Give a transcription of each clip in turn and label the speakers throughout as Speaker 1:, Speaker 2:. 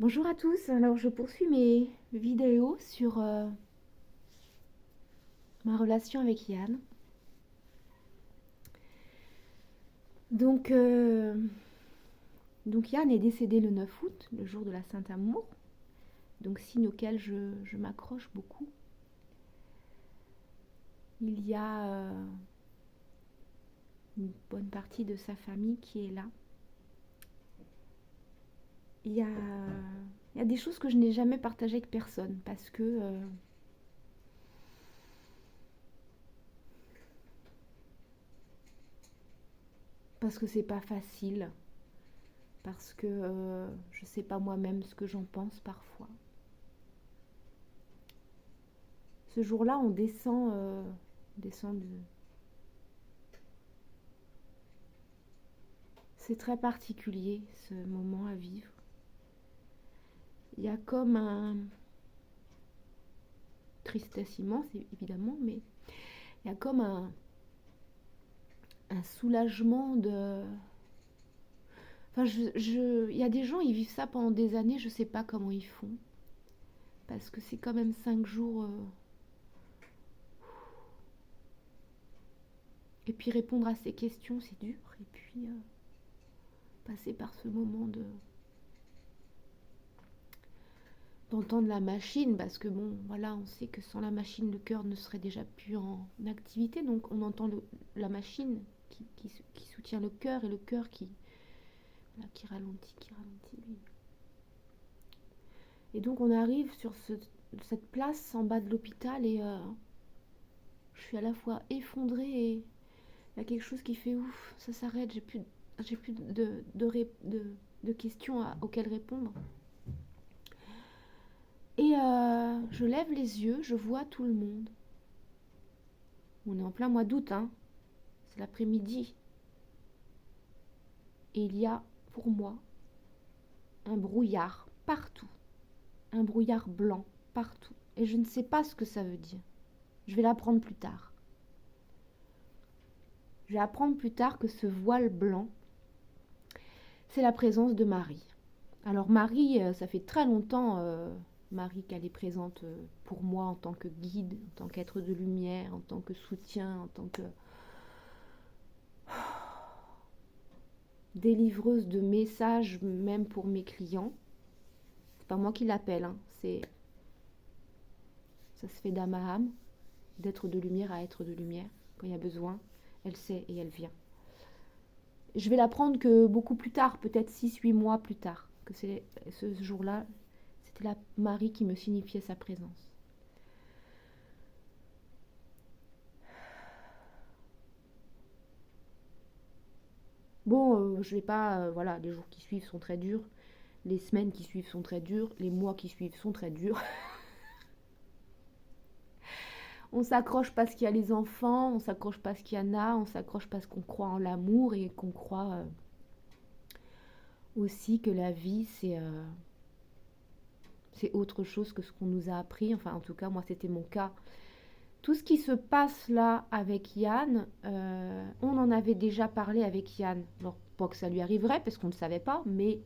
Speaker 1: Bonjour à tous, alors je poursuis mes vidéos sur ma relation avec Yann. Donc, euh, donc Yann est décédé le 9 août, le jour de la Saint-Amour, donc signe auquel je m'accroche beaucoup. Il y a une bonne partie de sa famille qui est là. Il y a, il y a des choses que je n'ai jamais partagées avec personne parce que c'est pas facile, parce que je sais pas moi-même ce que j'en pense parfois. Ce jour-là, on descend de... C'est très particulier, ce moment à vivre. Il y a comme un tristesse immense, évidemment, mais il y a comme un soulagement de... Enfin, il y a des gens, ils vivent ça pendant des années, je sais pas comment ils font. Parce que c'est quand même 5 jours. Et puis répondre à ces questions, c'est dur. Et puis passer par ce moment d'entendre la machine, parce que bon, voilà, on sait que sans la machine, le cœur ne serait déjà plus en activité, donc on entend la machine qui soutient le cœur, et le cœur voilà, qui ralentit, lui. Et donc on arrive sur cette place en bas de l'hôpital, et je suis à la fois effondrée, et il y a quelque chose qui fait ouf, ça s'arrête, j'ai plus de questions auxquelles répondre. Et je lève les yeux, je vois tout le monde. On est en plein mois d'août, hein. C'est l'après-midi. Et il y a, pour moi, un brouillard partout. Un brouillard blanc partout. Et je ne sais pas ce que ça veut dire. Je vais l'apprendre plus tard. Je vais apprendre plus tard que ce voile blanc, c'est la présence de Marie. Alors Marie, ça fait très longtemps, Marie, qu'elle est présente pour moi en tant que guide, en tant qu'être de lumière, en tant que soutien, en tant que délivreuse de messages, même pour mes clients. C'est pas moi qui l'appelle, hein. Ça se fait d'âme à âme, d'être de lumière à être de lumière. Quand il y a besoin, elle sait et elle vient. Je vais l'apprendre que beaucoup plus tard, peut-être 6-8 mois plus tard, que c'est ce jour-là, c'était la Marie qui me signifiait sa présence. Bon, je vais pas, voilà, les jours qui suivent sont très durs, les semaines qui suivent sont très dures, les mois qui suivent sont très durs. On s'accroche parce qu'il y a les enfants, on s'accroche parce qu'il y en a, on s'accroche parce qu'on croit en l'amour, et qu'on croit aussi que la vie, c'est autre chose que ce qu'on nous a appris. Enfin, en tout cas, moi, c'était mon cas. Tout ce qui se passe là avec Yann, on en avait déjà parlé avec Yann. Alors, pas que ça lui arriverait, parce qu'on ne savait pas, mais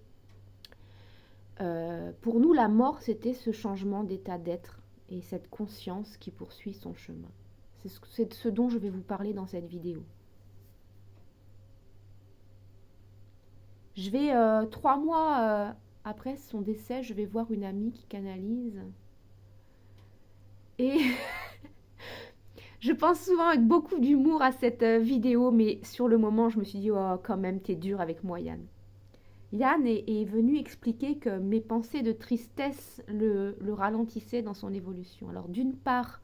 Speaker 1: pour nous, la mort, c'était ce changement d'état d'être et cette conscience qui poursuit son chemin. C'est de ce dont je vais vous parler dans cette vidéo. Je vais, 3 mois après son décès, je vais voir une amie qui canalise. Et je pense souvent avec beaucoup d'humour à cette vidéo, mais sur le moment, je me suis dit, oh, quand même, t'es dur avec moi, Yann. Yann est venu expliquer que mes pensées de tristesse le ralentissaient dans son évolution. Alors, d'une part,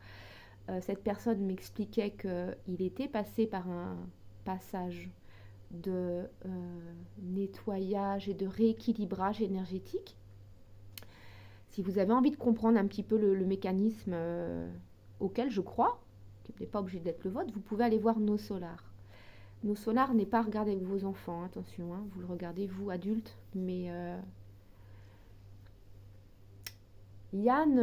Speaker 1: cette personne m'expliquait qu'il était passé par un passage de nettoyage et de rééquilibrage énergétique. Si vous avez envie de comprendre un petit peu le mécanisme auquel je crois, qui n'est pas obligé d'être le vôtre, vous pouvez aller voir Nos Solars. Nos Solars n'est pas regardé avec vos enfants, attention, hein, vous le regardez vous, adulte, mais Yann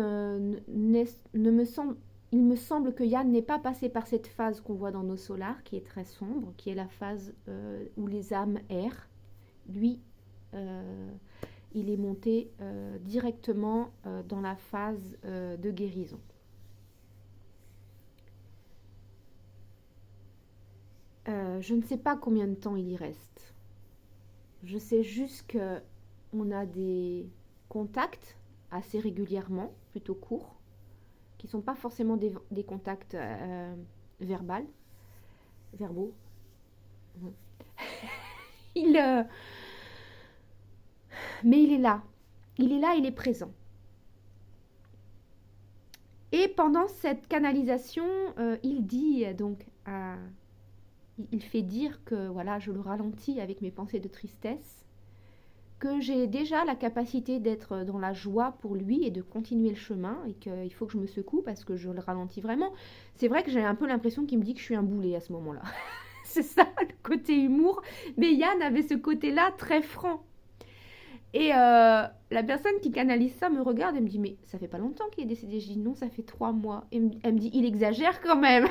Speaker 1: ne me semble... Il me semble que Yann n'est pas passé par cette phase qu'on voit dans Nos Solars, qui est très sombre, qui est la phase où les âmes errent. Lui, il est monté directement dans la phase de guérison. Je ne sais pas combien de temps il y reste. Je sais juste qu'on a des contacts assez régulièrement, plutôt courts, qui ne sont pas forcément des contacts verbaux. Il, mais il est là. Il est là, il est présent. Et pendant cette canalisation, il dit donc il fait dire que voilà, je le ralentis avec mes pensées de tristesse, que j'ai déjà la capacité d'être dans la joie pour lui et de continuer le chemin et qu'il faut que je me secoue parce que je le ralentis vraiment. C'est vrai que j'ai un peu l'impression qu'il me dit que je suis un boulet à ce moment-là. C'est ça le côté humour. Mais Yann avait ce côté-là très franc. Et la personne qui canalise ça me regarde et me dit mais ça fait pas longtemps qu'il est décédé. Je dis non, ça fait 3 mois. Et elle me dit il exagère quand même.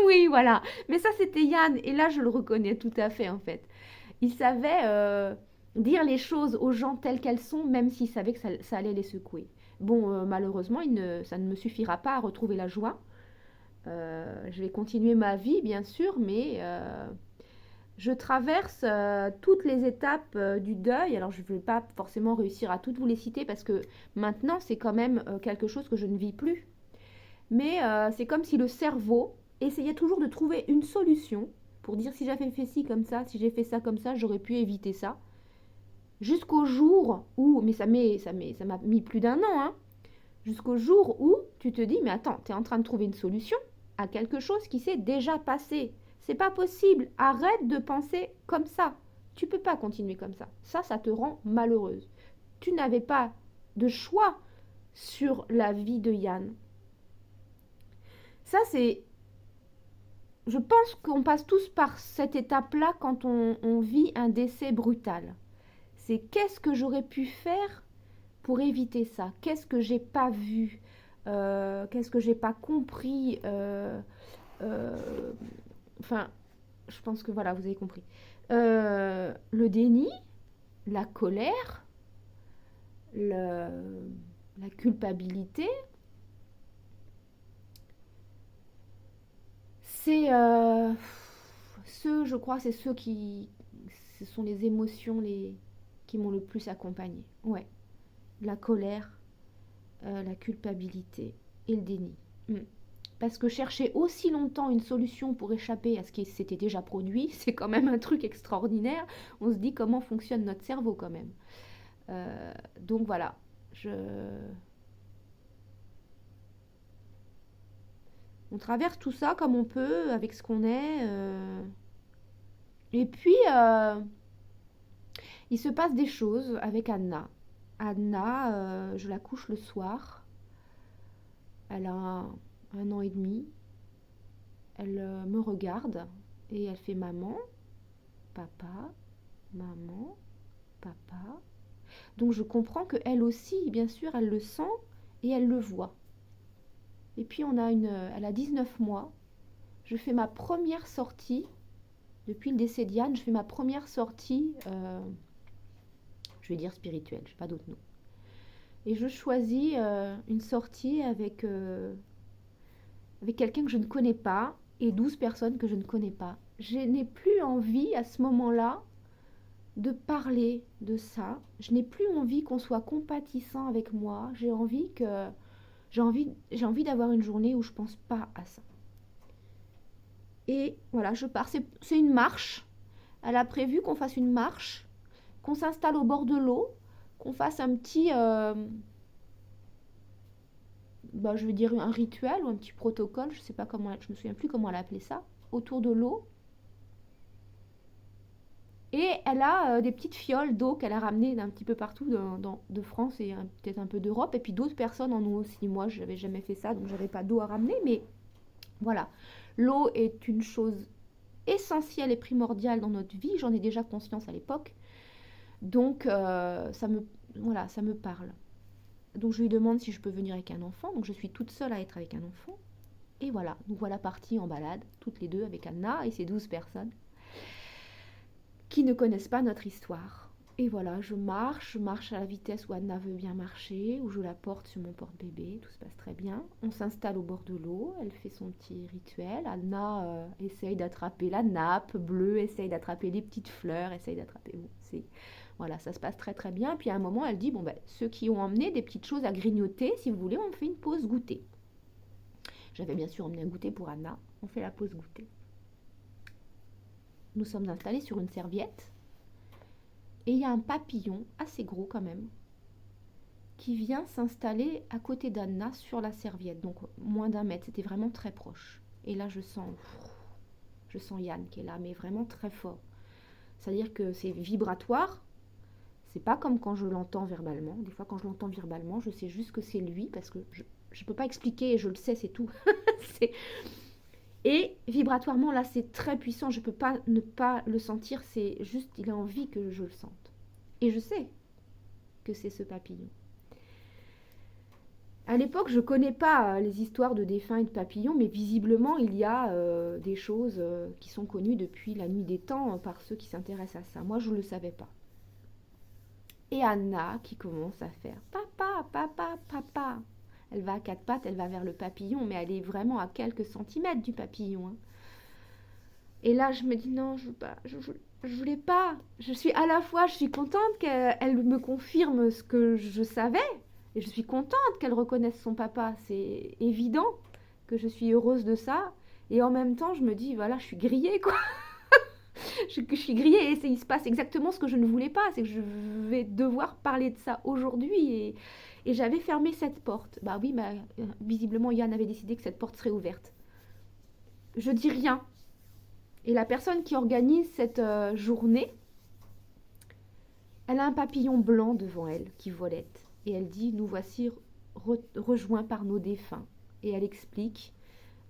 Speaker 1: Oui, voilà. Mais ça, c'était Yann. Et là, je le reconnais tout à fait, en fait. Il savait dire les choses aux gens telles qu'elles sont, même s'il savait que ça allait les secouer. Bon, malheureusement, ça ne me suffira pas à retrouver la joie. Je vais continuer ma vie, bien sûr, mais je traverse toutes les étapes du deuil. Alors, je ne vais pas forcément réussir à toutes vous les citer parce que maintenant, c'est quand même quelque chose que je ne vis plus. Mais c'est comme si le cerveau essayait toujours de trouver une solution pour dire si j'avais fait ci comme ça, si j'ai fait ça comme ça, j'aurais pu éviter ça. Jusqu'au jour où, mais ça m'a mis plus d'1 an, hein, jusqu'au jour où tu te dis, mais attends, tu es en train de trouver une solution à quelque chose qui s'est déjà passé. C'est pas possible, arrête de penser comme ça. Tu peux pas continuer comme ça. Ça te rend malheureuse. Tu n'avais pas de choix sur la vie de Yann. Ça, c'est... Je pense qu'on passe tous par cette étape-là quand on vit un décès brutal. C'est qu'est-ce que j'aurais pu faire pour éviter ça? Qu'est-ce que j'ai pas vu? Qu'est-ce que j'ai pas compris? Enfin, je pense que voilà, vous avez compris. Le déni, la colère, la culpabilité, c'est je crois, c'est ce sont les émotions qui m'ont le plus accompagnée. Ouais, la colère, la culpabilité et le déni. Parce que chercher aussi longtemps une solution pour échapper à ce qui s'était déjà produit, c'est quand même un truc extraordinaire. On se dit comment fonctionne notre cerveau quand même. Donc voilà, on traverse tout ça comme on peut, avec ce qu'on est. Et puis, il se passe des choses avec Anna. Anna, je la couche le soir. Elle a 1 an et demi. Elle me regarde et elle fait maman, papa, maman, papa. Donc je comprends qu'elle aussi, bien sûr, elle le sent et elle le voit. Et puis elle a 19 mois. Je fais ma première sortie, depuis le décès d'Yann, je fais ma première sortie, je vais dire spirituelle, je n'ai pas d'autre nom. Et je choisis une sortie avec quelqu'un que je ne connais pas et 12 personnes que je ne connais pas. Je n'ai plus envie à ce moment-là de parler de ça. Je n'ai plus envie qu'on soit compatissant avec moi. J'ai envie d'avoir une journée où je pense pas à ça. Et voilà, je pars. C'est une marche. Elle a prévu qu'on fasse une marche, qu'on s'installe au bord de l'eau, qu'on fasse un petit, je vais dire un rituel ou un petit protocole. Je sais pas comment, je me souviens plus comment elle a appelé ça, autour de l'eau. Et elle a des petites fioles d'eau qu'elle a ramenées d'un petit peu partout de France et peut-être un peu d'Europe. Et puis d'autres personnes en ont aussi. Moi, je n'avais jamais fait ça, donc je n'avais pas d'eau à ramener. Mais voilà, l'eau est une chose essentielle et primordiale dans notre vie. J'en ai déjà conscience à l'époque. Donc, ça me parle. Donc, je lui demande si je peux venir avec un enfant. Donc, je suis toute seule à être avec un enfant. Et voilà, donc voilà partie en balade, toutes les deux avec Anna et ces 12 personnes qui ne connaissent pas notre histoire. Et voilà, je marche à la vitesse où Anna veut bien marcher, où je la porte sur mon porte-bébé, tout se passe très bien. On s'installe au bord de l'eau, elle fait son petit rituel. Anna essaye d'attraper la nappe bleue, essaye d'attraper les petites fleurs, essaye d'attraper... Bon, voilà, ça se passe très très bien. Puis à un moment, elle dit, bon ben, ceux qui ont emmené des petites choses à grignoter, si vous voulez, on fait une pause goûter. J'avais bien sûr emmené un goûter pour Anna, on fait la pause goûter. Nous sommes installés sur une serviette. Et il y a un papillon, assez gros quand même, qui vient s'installer à côté d'Anna sur la serviette. Donc moins d'1 mètre, c'était vraiment très proche. Et là, je sens Yann qui est là, mais vraiment très fort. C'est-à-dire que c'est vibratoire. C'est pas comme quand je l'entends verbalement. Des fois, quand je l'entends verbalement, je sais juste que c'est lui, parce que je ne peux pas expliquer, et je le sais, c'est tout. Et vibratoirement, là, c'est très puissant. Je ne peux pas ne pas le sentir. C'est juste, il a envie que je le sente. Et je sais que c'est ce papillon. À l'époque, je ne connais pas les histoires de défunts et de papillons, mais visiblement, il y a des choses qui sont connues depuis la nuit des temps par ceux qui s'intéressent à ça. Moi, je ne le savais pas. Et Anna qui commence à faire « Papa, papa, papa ». Elle va à 4 pattes, elle va vers le papillon, mais elle est vraiment à quelques centimètres du papillon. Hein. Et là, je me dis « Non, je voulais pas. » Je suis à la fois, je suis contente qu'elle me confirme ce que je savais, et je suis contente qu'elle reconnaisse son papa. C'est évident que je suis heureuse de ça. Et en même temps, je me dis, voilà, je suis grillée, quoi. je suis grillée et il se passe exactement ce que je ne voulais pas. C'est que je vais devoir parler de ça aujourd'hui. Et j'avais fermé cette porte. Bah oui, visiblement, Yann avait décidé que cette porte serait ouverte. Je dis rien. Et la personne qui organise cette journée, elle a un papillon blanc devant elle qui volette. Et elle dit, nous voici rejoints par nos défunts. Et elle explique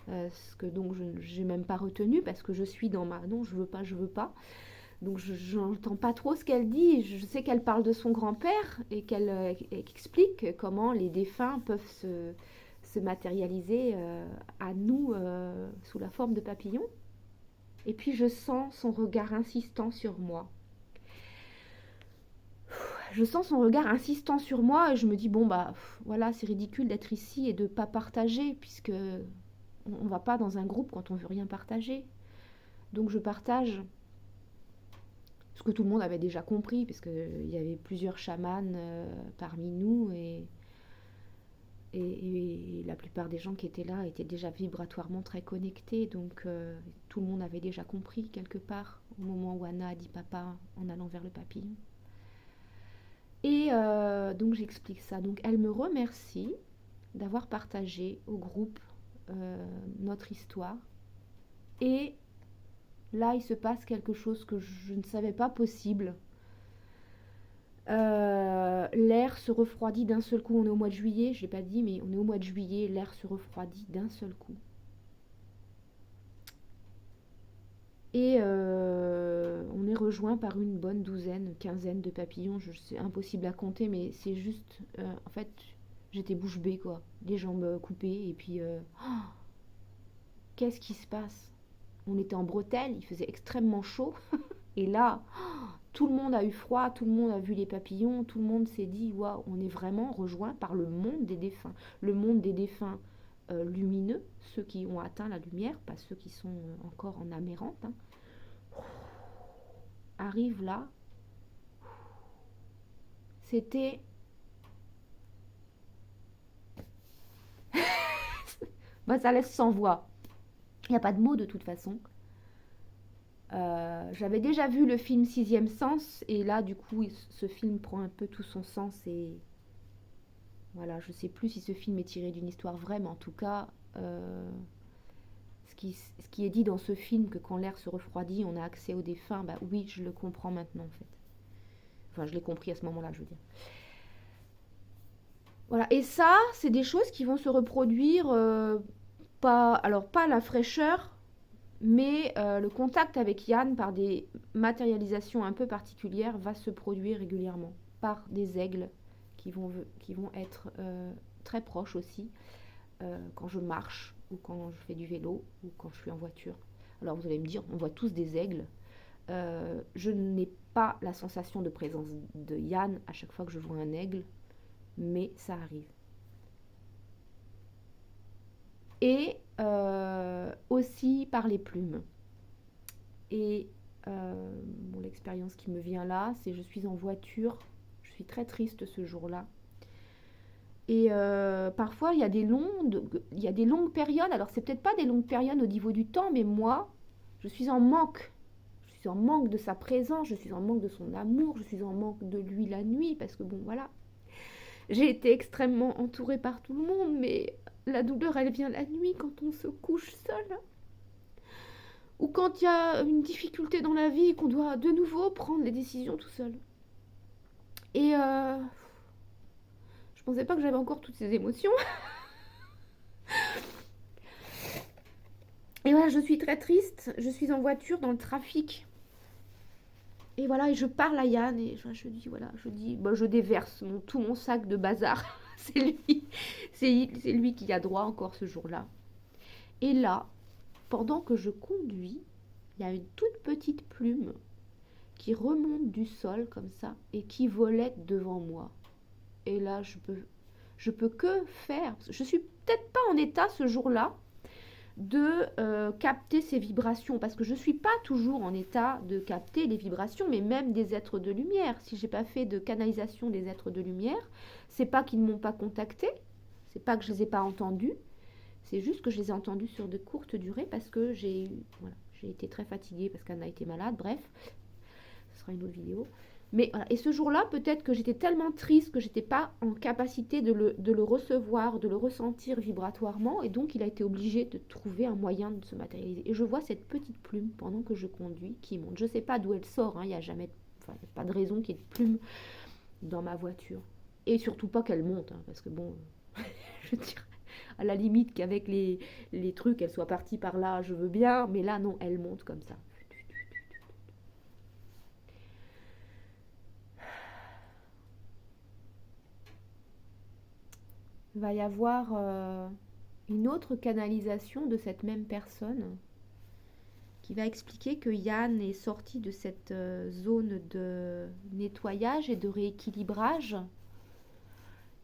Speaker 1: ce que donc je n'ai même pas retenu parce que je suis dans ma... Non, je veux pas. Donc je n'entends pas trop ce qu'elle dit. Je sais qu'elle parle de son grand-père et qu'elle explique comment les défunts peuvent se matérialiser à nous sous la forme de papillons. Et puis je sens son regard insistant sur moi. Je sens son regard insistant sur moi et je me dis, bon bah voilà, c'est ridicule d'être ici et de ne pas partager puisque on ne va pas dans un groupe quand on ne veut rien partager. Donc je partage ce que tout le monde avait déjà compris puisqu'il y avait plusieurs chamans parmi nous et la plupart des gens qui étaient là étaient déjà vibratoirement très connectés. Donc tout le monde avait déjà compris quelque part au moment où Anna a dit papa en allant vers le papillon. Et donc j'explique ça. Donc elle me remercie d'avoir partagé au groupe notre histoire. Et là, il se passe quelque chose que je ne savais pas possible. L'air se refroidit d'un seul coup. On est au mois de juillet, je ne l'ai pas dit, mais on est au mois de juillet. L'air se refroidit d'un seul coup. Et on est rejoint par une bonne quinzaine de papillons. C'est impossible à compter, mais c'est juste... en fait, j'étais bouche bée, quoi. Les jambes coupées, et puis... qu'est-ce qui se passe? On était en bretelles, il faisait extrêmement chaud. Et là, tout le monde a eu froid, tout le monde a vu les papillons, tout le monde s'est dit, waouh, on est vraiment rejoint par le monde des défunts. Le monde des défunts lumineux, ceux qui ont atteint la lumière, pas ceux qui sont encore en âme errante, hein, arrive là. C'était... bah, ça laisse sans voix. Il n'y a pas de mots de toute façon. J'avais déjà vu le film Sixième Sens et là du coup ce film prend un peu tout son sens et voilà, je sais plus si ce film est tiré d'une histoire vraie, mais en tout cas ce qui est dit dans ce film, que quand l'air se refroidit on a accès aux défunts, bah oui, je le comprends maintenant en fait. Enfin, je l'ai compris à ce moment là, je veux dire. Voilà, et ça c'est des choses qui vont se reproduire pas la fraîcheur, mais le contact avec Yann par des matérialisations un peu particulières va se produire régulièrement par des aigles qui vont être très proches aussi quand je marche ou quand je fais du vélo ou quand je suis en voiture. Alors vous allez me dire, on voit tous des aigles. Je n'ai pas la sensation de présence de Yann à chaque fois que je vois un aigle, mais ça arrive. Et aussi par les plumes. Et bon, l'expérience qui me vient là, c'est je suis en voiture, je suis très triste ce jour-là. Et parfois, il y a des longues périodes. Alors, c'est peut-être pas des longues périodes au niveau du temps, mais moi, je suis en manque. Je suis en manque de sa présence, je suis en manque de son amour, je suis en manque de lui la nuit, parce que bon, voilà. J'ai été extrêmement entourée par tout le monde, mais la douleur, elle vient la nuit quand on se couche seul. Ou quand il y a une difficulté dans la vie et qu'on doit de nouveau prendre les décisions tout seul. Et je pensais pas que j'avais encore toutes ces émotions. Et voilà, je suis très triste. Je suis en voiture dans le trafic. Et voilà, et je parle à Yann et je dis, voilà, je déverse tout mon sac de bazar. C'est lui qui a droit encore ce jour-là. Et là, pendant que je conduis, il y a une toute petite plume qui remonte du sol comme ça et qui volait devant moi. Et là, je peux que faire. Je suis peut-être pas en état ce jour-là de capter ces vibrations, parce que je ne suis pas toujours en état de capter les vibrations, mais même des êtres de lumière. Si j'ai pas fait de canalisation des êtres de lumière, c'est pas qu'ils ne m'ont pas contacté, c'est pas que je les ai pas entendus, c'est juste que je les ai entendus sur de courtes durées parce que j'ai été très fatiguée parce qu'Anna a été malade, bref, ce sera une autre vidéo. Mais voilà. Et ce jour-là, peut-être que j'étais tellement triste que j'étais pas en capacité de le recevoir, de le ressentir vibratoirement, et donc il a été obligé de trouver un moyen de se matérialiser. Et je vois cette petite plume pendant que je conduis qui monte. Je sais pas d'où elle sort, hein, il n'y a jamais, enfin, y a pas de raison qu'il y ait de plume dans ma voiture. Et surtout pas qu'elle monte, hein, parce que bon, je dirais à la limite qu'avec les trucs, elle soit partie par là, je veux bien, mais là non, elle monte comme ça. Il va y avoir une autre canalisation de cette même personne qui va expliquer que Yann est sorti de cette zone de nettoyage et de rééquilibrage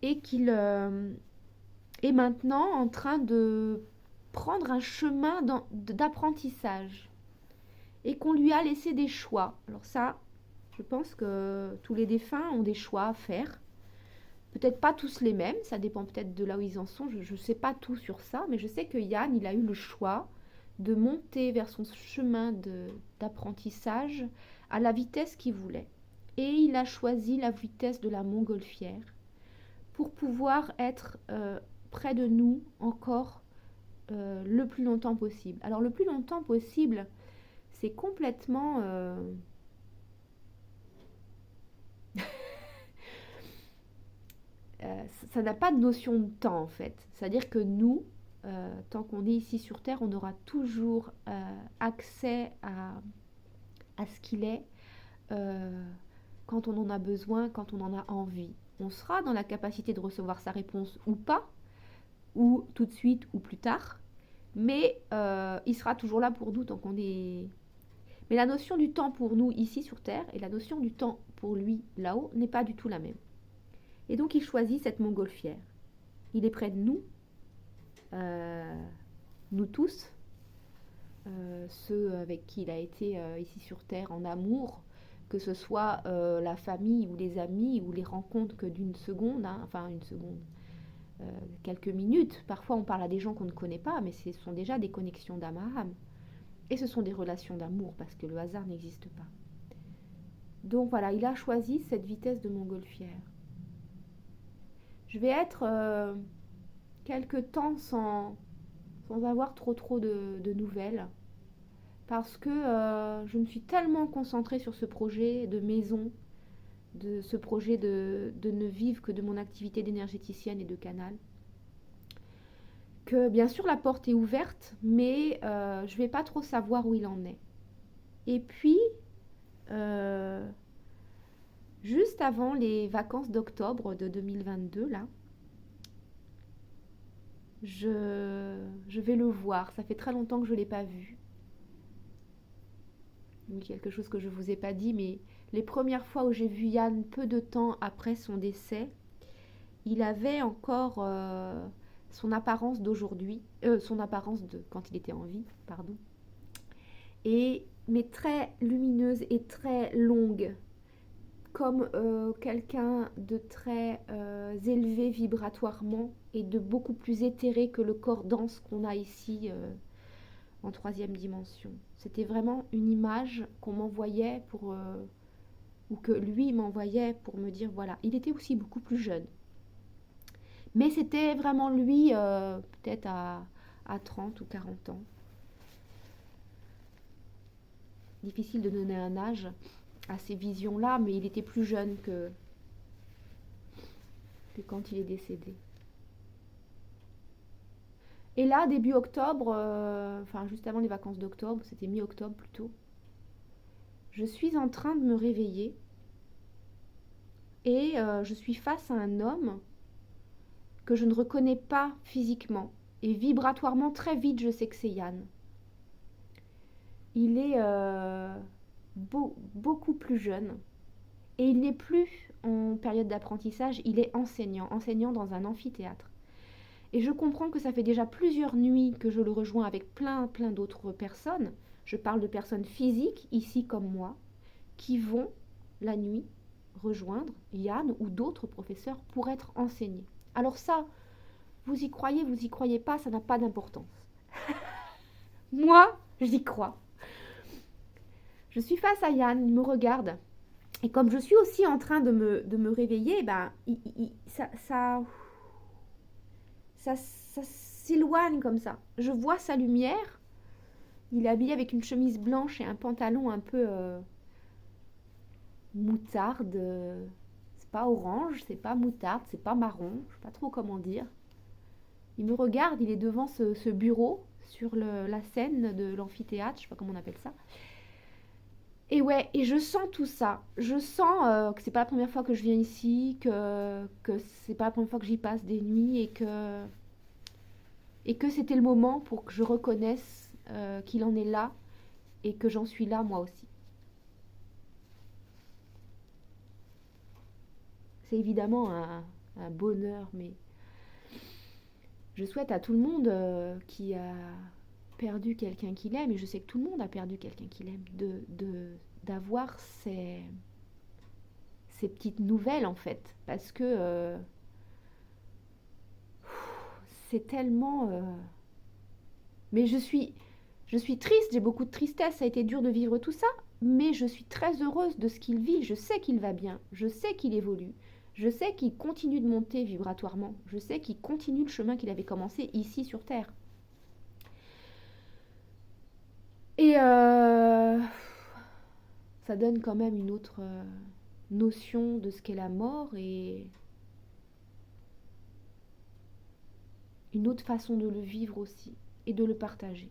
Speaker 1: et qu'il est maintenant en train de prendre un chemin d'apprentissage et qu'on lui a laissé des choix. Alors ça, je pense que tous les défunts ont des choix à faire. Peut-être pas tous les mêmes, ça dépend peut-être de là où ils en sont, je ne sais pas tout sur ça, mais je sais que Yann, il a eu le choix de monter vers son chemin d'apprentissage à la vitesse qu'il voulait. Et il a choisi la vitesse de la montgolfière pour pouvoir être près de nous encore le plus longtemps possible. Alors le plus longtemps possible, c'est complètement... ça n'a pas de notion de temps en fait. C'est-à-dire que nous, tant qu'on est ici sur Terre, on aura toujours accès à ce qu'il est quand on en a besoin, quand on en a envie. On sera dans la capacité de recevoir sa réponse ou pas, ou tout de suite ou plus tard, mais il sera toujours là pour nous tant qu'on est... Mais la notion du temps pour nous ici sur Terre et la notion du temps pour lui là-haut n'est pas du tout la même. Et donc il choisit cette montgolfière. Il est près de nous, nous tous, ceux avec qui il a été ici sur Terre en amour, que ce soit la famille ou les amis ou les rencontres que d'une seconde, hein, enfin une seconde, quelques minutes. Parfois on parle à des gens qu'on ne connaît pas, mais ce sont déjà des connexions d'âme à âme. Et ce sont des relations d'amour parce que le hasard n'existe pas. Donc voilà, il a choisi cette vitesse de montgolfière. Je vais être quelque temps sans avoir trop de nouvelles parce que je me suis tellement concentrée sur ce projet de maison, de ce projet de ne vivre que de mon activité d'énergéticienne et de canal, que bien sûr la porte est ouverte, mais je ne vais pas trop savoir où il en est. Et puis, juste avant les vacances d'octobre de 2022, là, je vais le voir. Ça fait très longtemps que je ne l'ai pas vu. Quelque chose que je ne vous ai pas dit, mais les premières fois où j'ai vu Yann peu de temps après son décès, il avait encore son apparence d'aujourd'hui, son apparence de quand il était en vie, pardon, mais très lumineuse et très longue, comme quelqu'un de très élevé vibratoirement et de beaucoup plus éthéré que le corps dense qu'on a ici en troisième dimension. C'était vraiment une image qu'on m'envoyait ou que lui m'envoyait pour me dire voilà, il était aussi beaucoup plus jeune. Mais c'était vraiment lui, peut-être à 30 ou 40 ans. Difficile de donner un âge à ces visions-là, mais il était plus jeune que quand il est décédé. Et là, début octobre, enfin juste avant les vacances d'octobre, c'était mi-octobre plutôt, je suis en train de me réveiller et je suis face à un homme que je ne reconnais pas physiquement. Et vibratoirement, très vite, je sais que c'est Yann. Il est beaucoup plus jeune. Et il n'est plus en période d'apprentissage, il est enseignant dans un amphithéâtre. Et je comprends que ça fait déjà plusieurs nuits que je le rejoins avec plein d'autres personnes. Je parle de personnes physiques, ici comme moi, qui vont la nuit rejoindre Yann ou d'autres professeurs pour être enseignés. Alors ça, vous y croyez pas, ça n'a pas d'importance. Moi, j'y crois. Je suis face à Yann, il me regarde. Et comme je suis aussi en train de me réveiller, ben, ça s'éloigne comme ça. Je vois sa lumière. Il est habillé avec une chemise blanche et un pantalon un peu moutarde. C'est pas orange, c'est pas moutarde, c'est pas marron. Je sais pas trop comment dire. Il me regarde, il est devant ce bureau sur la scène de l'amphithéâtre, je sais pas comment on appelle ça. Et ouais, et je sens tout ça. Je sens que c'est pas la première fois que je viens ici, que c'est pas la première fois que j'y passe des nuits et que c'était le moment pour que je reconnaisse qu'il en est là et que j'en suis là moi aussi. C'est évidemment un bonheur, mais je souhaite à tout le monde qui a perdu quelqu'un qu'il aime, et je sais que tout le monde a perdu quelqu'un qu'il aime, d'avoir ces petites nouvelles en fait, parce que c'est tellement... Mais je suis triste, j'ai beaucoup de tristesse, ça a été dur de vivre tout ça, mais je suis très heureuse de ce qu'il vit, je sais qu'il va bien, je sais qu'il évolue, je sais qu'il continue de monter vibratoirement, je sais qu'il continue le chemin qu'il avait commencé ici sur Terre. Et ça donne quand même une autre notion de ce qu'est la mort et une autre façon de le vivre aussi et de le partager.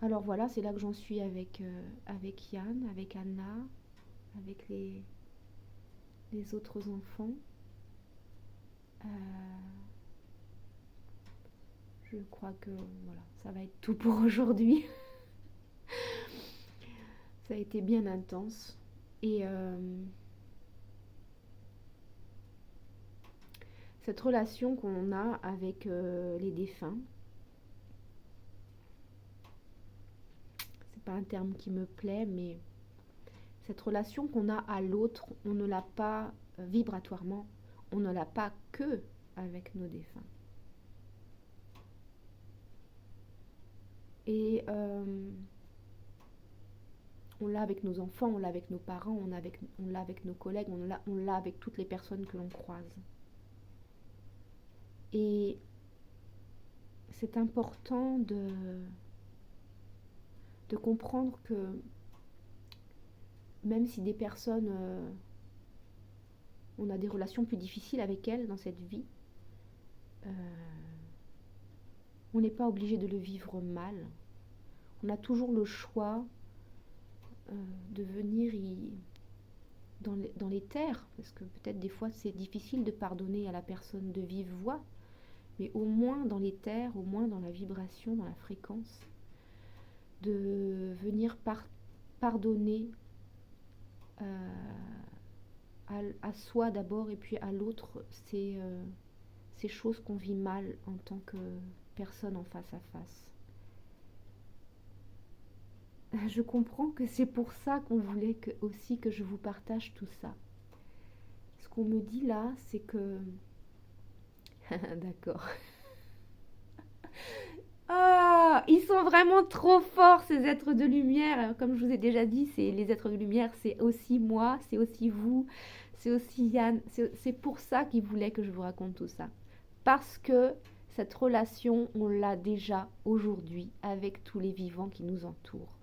Speaker 1: Alors voilà, c'est là que j'en suis avec Yann, avec Anna, avec les autres enfants. Je crois que voilà, ça va être tout pour aujourd'hui. Ça a été bien intense. Et cette relation qu'on a avec les défunts, c'est pas un terme qui me plaît, mais cette relation qu'on a à l'autre, on ne l'a pas vibratoirement, on ne l'a pas que avec nos défunts. Et on l'a avec nos enfants, on l'a avec nos parents, on l'a avec nos collègues, on l'a avec toutes les personnes que l'on croise. Et c'est important de comprendre que même si des personnes, on a des relations plus difficiles avec elles dans cette vie, on n'est pas obligé de le vivre mal. On a toujours le choix de venir dans les terres, parce que peut-être des fois c'est difficile de pardonner à la personne de vive voix, mais au moins dans les terres, au moins dans la vibration, dans la fréquence, de venir pardonner à soi d'abord et puis à l'autre ces choses qu'on vit mal en tant que personne en face à face. Je comprends que c'est pour ça qu'on voulait aussi que je vous partage tout ça. Ce qu'on me dit là, c'est que... D'accord. Ah, ils sont vraiment trop forts, ces êtres de lumière. Comme je vous ai déjà dit, les êtres de lumière, c'est aussi moi, c'est aussi vous, c'est aussi Yann. C'est pour ça qu'ils voulaient que je vous raconte tout ça. Parce que cette relation, on l'a déjà aujourd'hui avec tous les vivants qui nous entourent.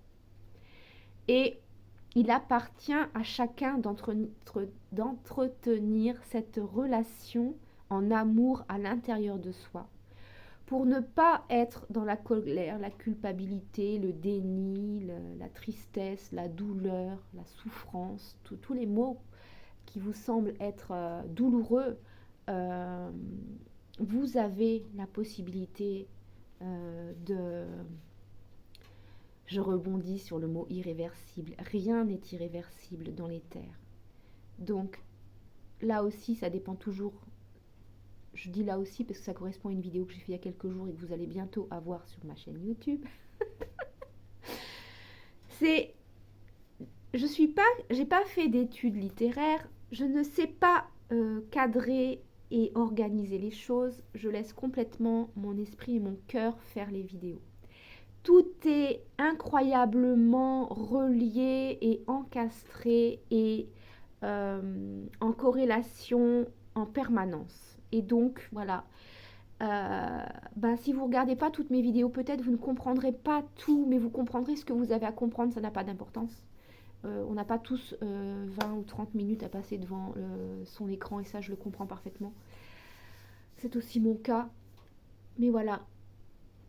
Speaker 1: Et il appartient à chacun d'entretenir cette relation en amour à l'intérieur de soi, pour ne pas être dans la colère, la culpabilité, le déni, la tristesse, la douleur, la souffrance, tous les mots qui vous semblent être douloureux. Vous avez la possibilité de... Je rebondis sur le mot irréversible. Rien n'est irréversible dans les terres. Donc, là aussi, ça dépend toujours. Je dis là aussi parce que ça correspond à une vidéo que j'ai faite il y a quelques jours et que vous allez bientôt avoir sur ma chaîne YouTube. J'ai pas fait d'études littéraires. Je ne sais pas cadrer et organiser les choses. Je laisse complètement mon esprit et mon cœur faire les vidéos. Tout est incroyablement relié et encastré et en corrélation en permanence. Et donc, voilà. Si vous ne regardez pas toutes mes vidéos, peut-être vous ne comprendrez pas tout, mais vous comprendrez ce que vous avez à comprendre, ça n'a pas d'importance. On n'a pas tous 20 ou 30 minutes à passer devant son écran, et ça, je le comprends parfaitement. C'est aussi mon cas. Mais voilà.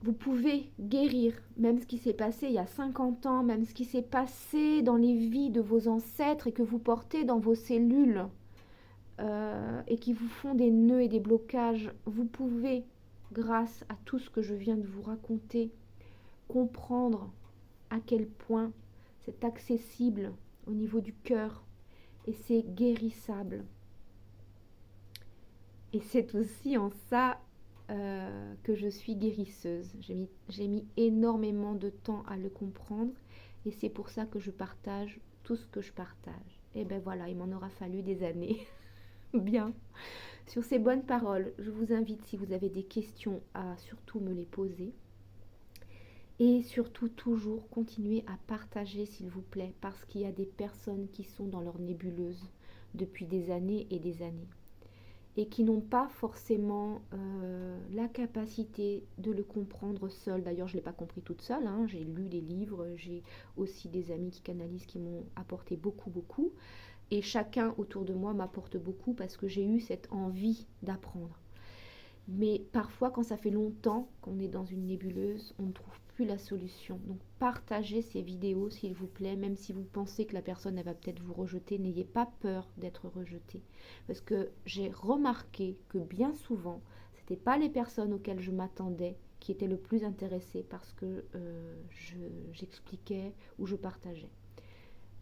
Speaker 1: Vous pouvez guérir, même ce qui s'est passé il y a 50 ans, même ce qui s'est passé dans les vies de vos ancêtres et que vous portez dans vos cellules et qui vous font des nœuds et des blocages. Vous pouvez, grâce à tout ce que je viens de vous raconter, comprendre à quel point c'est accessible au niveau du cœur et c'est guérissable. Et c'est aussi en ça que je suis guérisseuse. J'ai mis énormément de temps à le comprendre et c'est pour ça que je partage tout ce que je partage. Et ben voilà, il m'en aura fallu des années. Bien. Sur ces bonnes paroles, je vous invite, si vous avez des questions, à surtout me les poser. Et surtout, toujours continuer à partager, s'il vous plaît, parce qu'il y a des personnes qui sont dans leur nébuleuse depuis des années et des années. Et qui n'ont pas forcément la capacité de le comprendre seul. D'ailleurs, je ne l'ai pas compris toute seule, hein. J'ai lu des livres, j'ai aussi des amis qui canalisent, qui m'ont apporté beaucoup, beaucoup. Et chacun autour de moi m'apporte beaucoup parce que j'ai eu cette envie d'apprendre. Mais parfois, quand ça fait longtemps qu'on est dans une nébuleuse, on ne trouve plus la solution. Donc partagez ces vidéos s'il vous plaît, même si vous pensez que la personne elle va peut-être vous rejeter, n'ayez pas peur d'être rejeté. Parce que j'ai remarqué que bien souvent, ce n'étaient pas les personnes auxquelles je m'attendais qui étaient le plus intéressées parce que j'expliquais ou je partageais.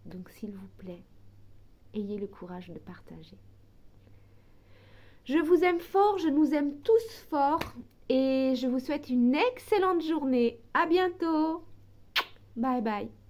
Speaker 1: Donc s'il vous plaît, ayez le courage de partager. Je vous aime fort, je nous aime tous fort et je vous souhaite une excellente journée. À bientôt. Bye bye.